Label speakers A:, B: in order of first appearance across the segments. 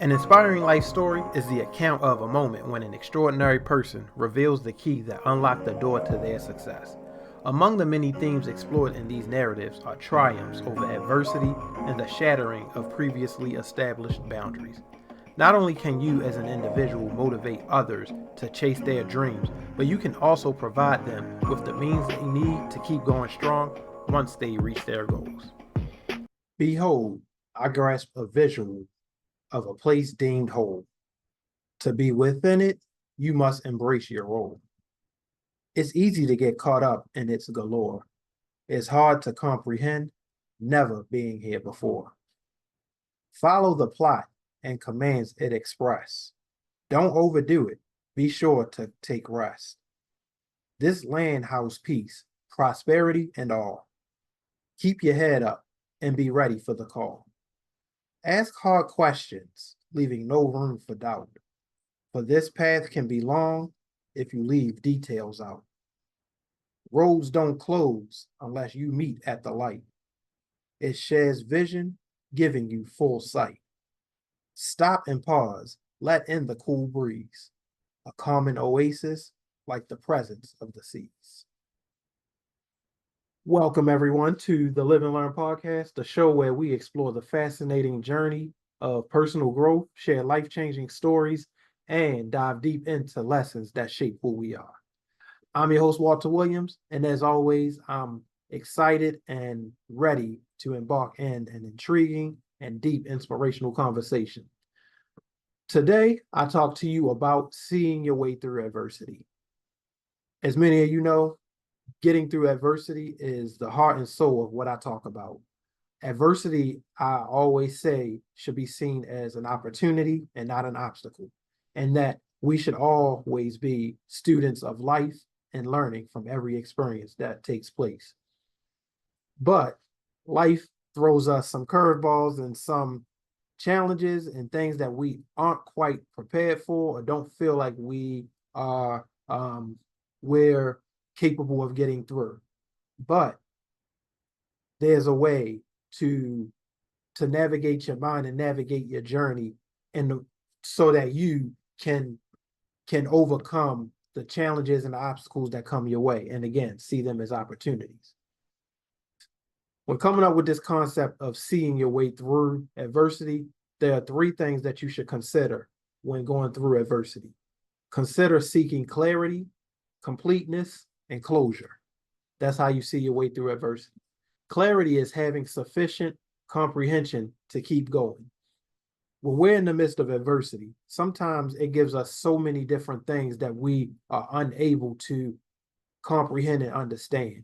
A: An inspiring life story is the account of a moment when an extraordinary person reveals the key that unlocked the door to their success. Among the many themes explored in these narratives are triumphs over adversity and the shattering of previously established boundaries. Not only can you as an individual motivate others to chase their dreams, but you can also provide them with the means they need to keep going strong once they reach their goals. Behold, I grasp a visual of a place deemed whole. To be within it, you must embrace your role. It's easy to get caught up in its galore. It's hard to comprehend, never being here before. Follow the plot and commands it express. Don't overdo it. Be sure to take rest. This land house peace, prosperity, and all. Keep your head up and be ready for the call. Ask hard questions, leaving no room for doubt. For this path can be long if you leave details out. Roads don't close unless you meet at the light. It shares vision, giving you full sight. Stop and pause, let in the cool breeze, a common oasis like the presence of the seas. Welcome, everyone, to the Live and Learn podcast, the show where we explore the fascinating journey of personal growth, share life changing stories, and dive deep into lessons that shape who we are. I'm your host, Walter Williams, and as always, I'm excited and ready to embark in an intriguing and deep inspirational conversation. Today, I talk to you about seeing your way through adversity. As many of you know, getting through adversity is the heart and soul of what I talk about. Adversity, I always say, should be seen as an opportunity and not an obstacle, and that we should always be students of life and learning from every experience that takes place. But life throws us some curveballs and some challenges and things that we aren't quite prepared for or don't feel like are we're capable of getting through. But there's a way to navigate your mind and navigate your journey and so that you can overcome the challenges and the obstacles that come your way, and again, see them as opportunities. When coming up with this concept of seeing your way through adversity, there are three things that you should consider when going through adversity. Consider seeking clarity, completeness, and closure. That's how you see your way through adversity. Clarity is having sufficient comprehension to keep going. When we're in the midst of adversity, sometimes it gives us so many different things that we are unable to comprehend and understand.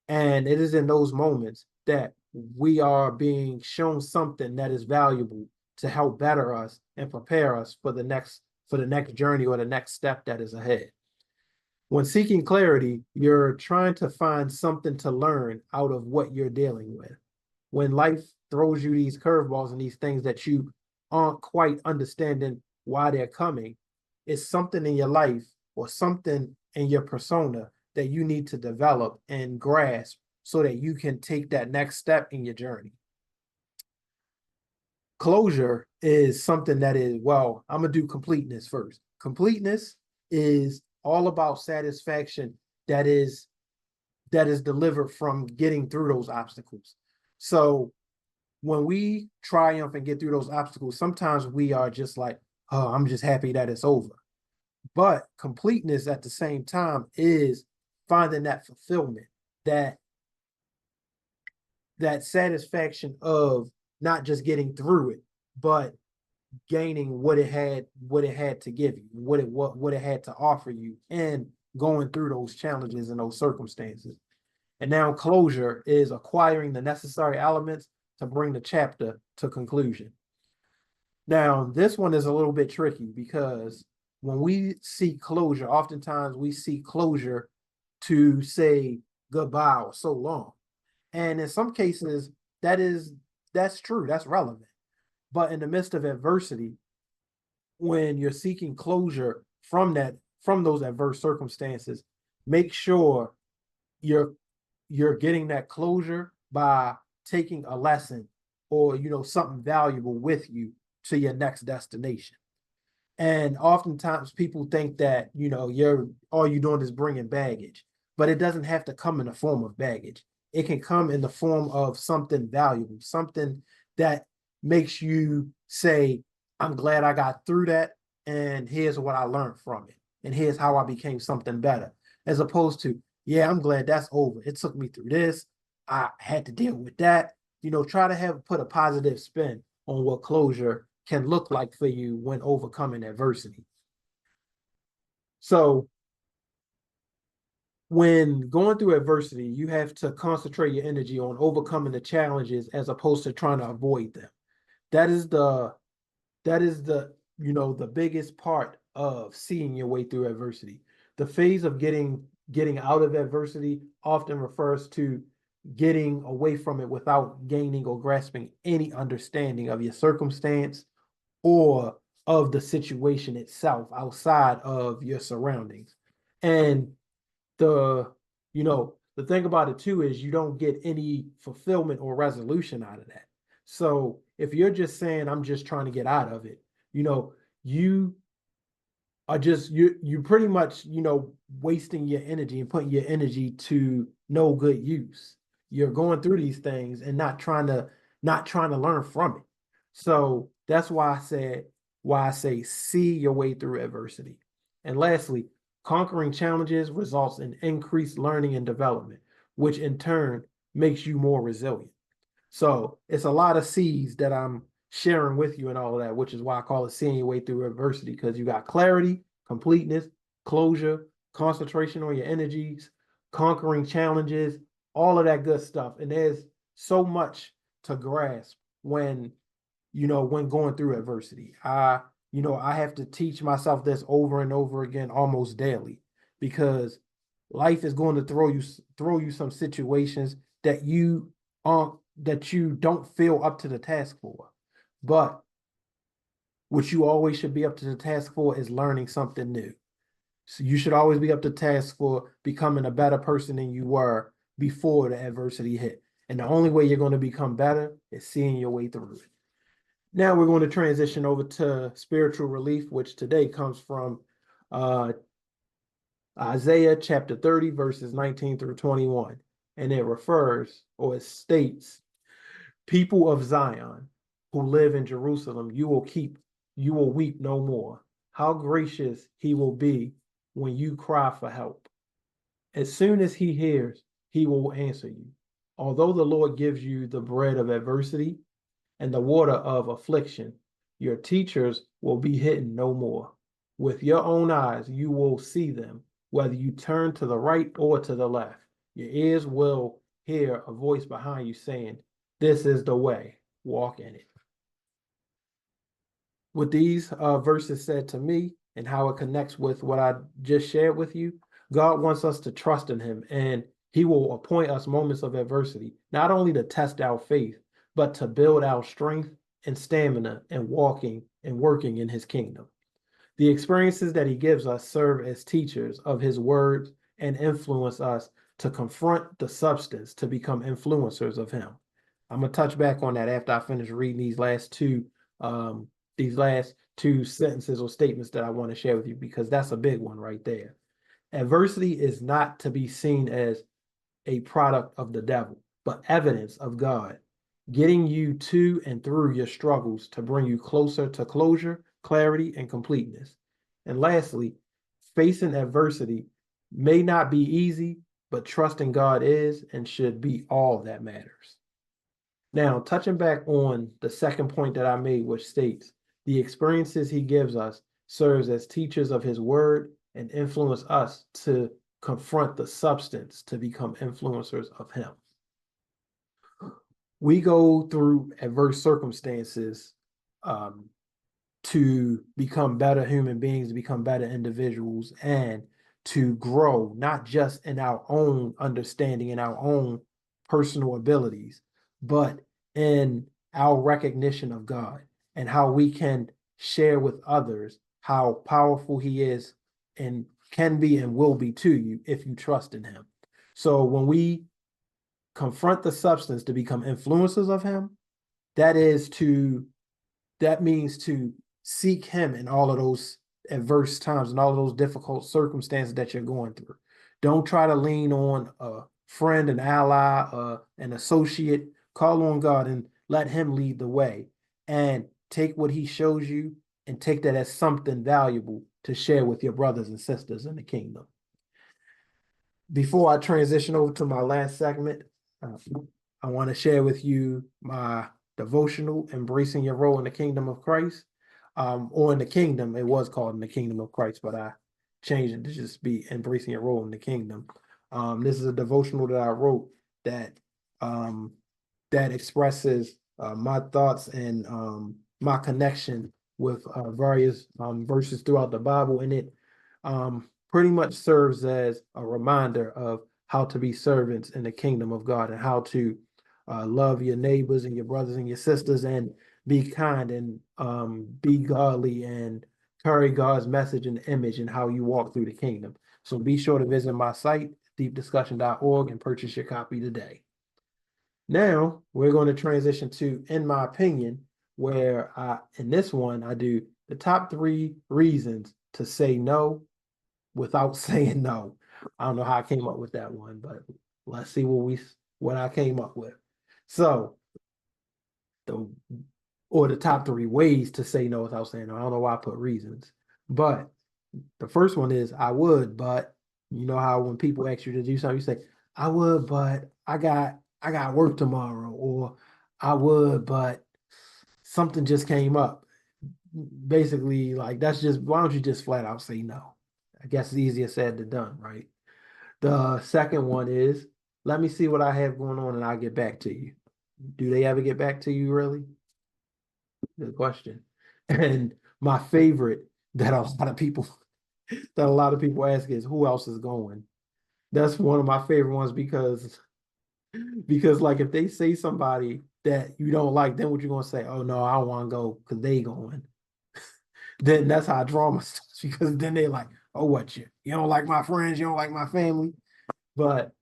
A: And it is in those moments that we are being shown something that is valuable to help better us and prepare us for the next journey or the next step that is ahead. When seeking clarity, you're trying to find something to learn out of what you're dealing with. When life throws you these curveballs and these things that you aren't quite understanding why they're coming, it's something in your life or something in your persona that you need to develop and grasp so that you can take that next step in your journey. Closure is something that is, well, I'm going to do completeness first. Completeness is all about satisfaction that is delivered from getting through those obstacles. So when we triumph and get through those obstacles, sometimes we are just like, oh, I'm just happy that it's over. But completeness at the same time is finding that fulfillment, that satisfaction of not just getting through it, but gaining what it had to give you, what it had to offer you, and going through those challenges and those circumstances. And now closure is acquiring the necessary elements to bring the chapter to conclusion. Now, this one is a little bit tricky because when we see closure, oftentimes we see closure to say goodbye or so long. And in some cases, that's true, that's relevant. But in the midst of adversity, when you're seeking closure from those adverse circumstances, make sure you're getting that closure by taking a lesson or something valuable with you to your next destination. And oftentimes people think that, you're all you're doing is bringing baggage, but it doesn't have to come in the form of baggage. It can come in the form of something valuable, something that makes you say, I'm glad I got through that. And here's what I learned from it. And here's how I became something better. As opposed to, yeah, I'm glad that's over. It took me through this. I had to deal with that. Try to put a positive spin on what closure can look like for you when overcoming adversity. So when going through adversity, you have to concentrate your energy on overcoming the challenges as opposed to trying to avoid them. That is the the biggest part of seeing your way through adversity. The phase of getting out of adversity often refers to getting away from it without gaining or grasping any understanding of your circumstance or of the situation itself outside of your surroundings. And the the thing about it too is you don't get any fulfillment or resolution out of that. So if you're just saying I'm just trying to get out of it, you are just you pretty much wasting your energy and putting your energy to no good use. You're going through these things and not trying to learn from it. So that's why I say see your way through adversity. And lastly, conquering challenges results in increased learning and development, which in turn makes you more resilient. So it's a lot of C's that I'm sharing with you and all of that, which is why I call it seeing your way through adversity, because you got clarity, completeness, closure, concentration on your energies, conquering challenges, all of that good stuff. And there's so much to grasp when going through adversity. I have to teach myself this over and over again almost daily because life is going to throw you some situations that you don't feel up to the task for. But what you always should be up to the task for is learning something new. So you should always be up to task for becoming a better person than you were before the adversity hit. And the only way you're going to become better is seeing your way through it. Now we're going to transition over to spiritual relief, which today comes from uh, Isaiah chapter 30, verses 19 through 21. And it refers or it states, people of Zion who live in Jerusalem, you will weep no more. How gracious he will be when you cry for help. As soon as he hears, he will answer you. Although the Lord gives you the bread of adversity and the water of affliction, your teachers will be hidden no more. With your own eyes, you will see them, whether you turn to the right or to the left. Your ears will hear a voice behind you saying, this is the way, walk in it. With these verses said to me and how it connects with what I just shared with you, God wants us to trust in him, and he will appoint us moments of adversity, not only to test our faith, but to build our strength and stamina and walking and working in his kingdom. The experiences that he gives us serve as teachers of his words and influence us to confront the substance to become influencers of him. I'm gonna touch back on that after I finish reading these last two sentences or statements that I want to share with you, because that's a big one right there. Adversity is not to be seen as a product of the devil, but evidence of God, getting you to and through your struggles to bring you closer to closure, clarity, and completeness. And lastly, facing adversity may not be easy, but trusting God is and should be all that matters. Now, touching back on the second point that I made, which states, the experiences he gives us serves as teachers of his word and influence us to confront the substance to become influencers of him. We go through adverse circumstances to become better human beings, to become better individuals, and to grow, not just in our own understanding and our own personal abilities, but in our recognition of God and how we can share with others how powerful he is and can be and will be to you if you trust in him. So when we confront the substance to become influencers of him, that is to that means to seek him in all of those adverse times and all of those difficult circumstances that you're going through. Don't try to lean on a friend, an ally, an associate. Call on God and let him lead the way, and take what he shows you and take that as something valuable to share with your brothers and sisters in the kingdom. Before I transition over to my last segment, I want to share with you my devotional, Embracing Your Role in the Kingdom of Christ. Or in the kingdom, it was called In the Kingdom of Christ, but I changed it to just be Embracing Your Role in the Kingdom. This is a devotional that I wrote that that expresses my thoughts and my connection with various verses throughout the Bible, and it pretty much serves as a reminder of how to be servants in the kingdom of God and how to love your neighbors and your brothers and your sisters and be kind and be godly and carry God's message and image and how you walk through the kingdom. So be sure to visit my site, deepdiscussion.org, and purchase your copy today. Now we're going to transition to, in my opinion, where in this one, I do the top 3 reasons to say no without saying no. I don't know how I came up with that one, but let's see what I came up with. So the top 3 ways to say no without saying no. I don't know why I put reasons, but the first one is I would, but you know how when people ask you to do something, you say, I would, but I got work tomorrow, or I would, but something just came up. Basically, like that's just, why don't you just flat out say no? I guess it's easier said than done, right? The second one is, let me see what I have going on and I'll get back to you. Do they ever get back to you, really? Good question. And my favorite that a lot of people ask is, who else is going? That's one of my favorite ones because like if they say somebody that you don't like, then what you gonna say? Oh no, I don't want to go because they going. Then that's how drama starts, because then they like, oh, what, you don't like my friends, you don't like my family. But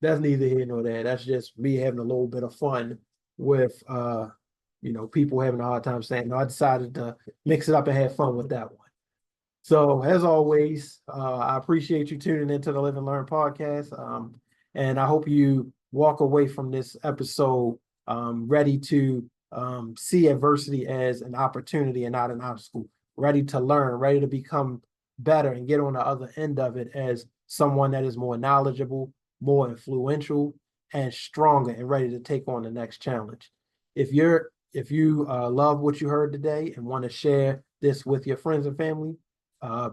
A: that's neither here nor there. That's just me having a little bit of fun with people having a hard time saying no. I decided to mix it up and have fun with that one. So as always, I appreciate you tuning into the Live and Learn podcast. And I hope you walk away from this episode ready to see adversity as an opportunity and not an obstacle, ready to learn, ready to become better and get on the other end of it as someone that is more knowledgeable, more influential, and stronger and ready to take on the next challenge. If you love what you heard today and want to share this with your friends and family, I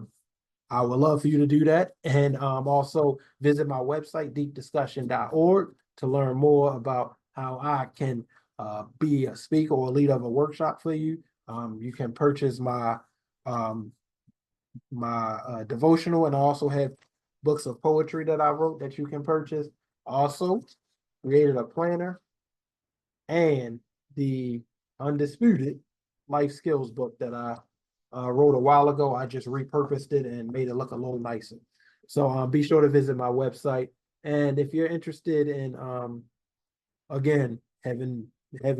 A: would love for you to do that. And also visit my website, deepdiscussion.org, to learn more about how I can be a speaker or a leader of a workshop for you. You can purchase my devotional, and I also have books of poetry that I wrote that you can purchase. Also created a planner and the Undisputed Life Skills book that I wrote a while ago. I just repurposed it and made it look a little nicer. So be sure to visit my website. And if you're interested in, again, having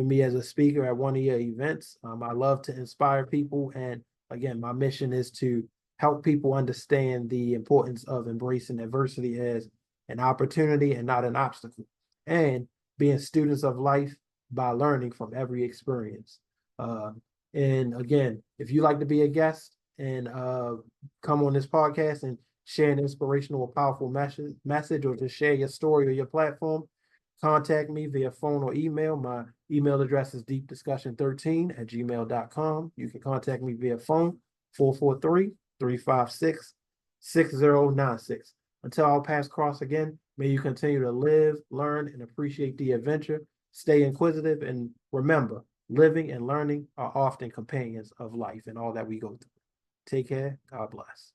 A: me as a speaker at one of your events, I love to inspire people. And again, my mission is to help people understand the importance of embracing adversity as an opportunity and not an obstacle, and being students of life by learning from every experience. And again, if you like to be a guest and come on this podcast and share an inspirational or powerful message, or just share your story or your platform, contact me via phone or email. My email address is deepdiscussion13@gmail.com. You can contact me via phone, 443-356-6096. Until our paths cross again, may you continue to live, learn, and appreciate the adventure. Stay inquisitive, and remember, living and learning are often companions of life and all that we go through. Take care. God bless.